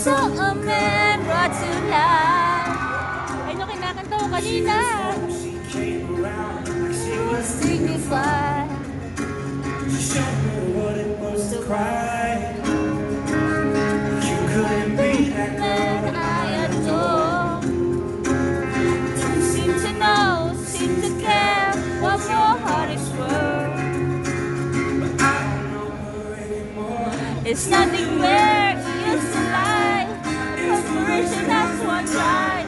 saw a man brought to life. Ayun yung kinakanta ko kanina. She came around like she was Dignified. She showed me what it was to cry. You couldn't be that girl Man I adore. Don't seem to know, seem to care what your heart is worth. but I don't know her anymore. It's nothing where it used to lie. Preparation, that's what's right.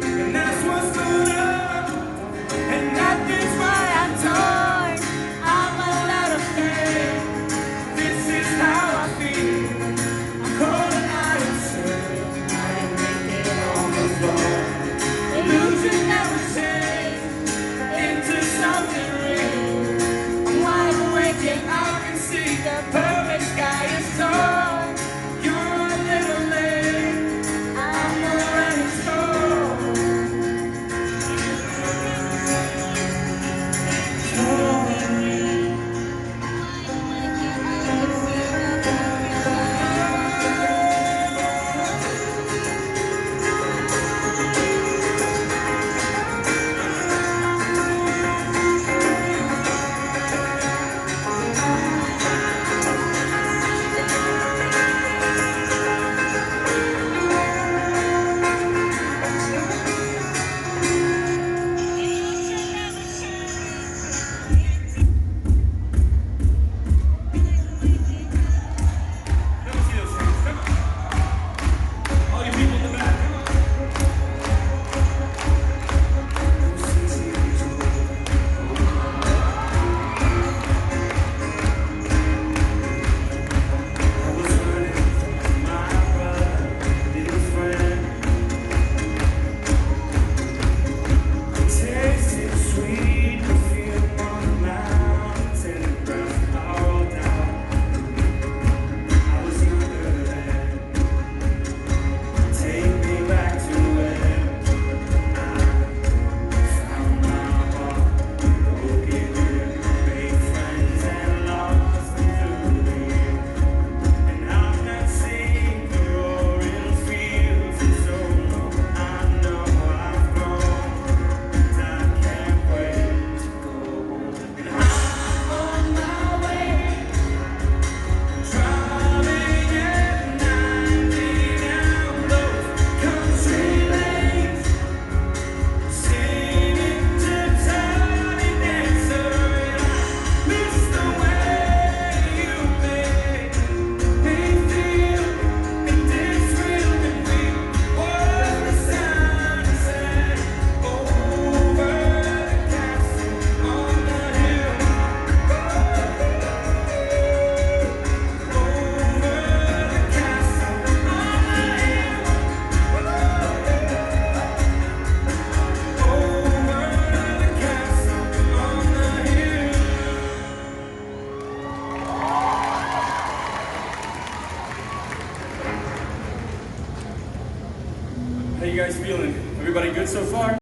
And that's what's going on. And That is why I'm torn. I'm all out of pain. this is how I feel. I'm cold and I am certain I ain't making it on the floor. Illusion never changed Into something real. I'm wide awake And and I can see the perfect sky is torn. you're a little late. I'm You're not running slow. Let me see those hands. Come on. All you people in the back, come on. I was running from my brother, his friend. Tasted sweet perfume on the mountain, and breath all down. I was younger then. Take me back to when I found my heart, broke it in, made friends and lost them through the years. And I've not seen the roaring fields in so long. I know I've grown, and I can't wait to go home. And I'm on my way. Driving at 90 down those country lanes, singing to Tiny Dancer, and I miss the way you make me feel. And it's real complete. Was the sunset over the castle on the hill? How you guys feeling? Everybody good so far?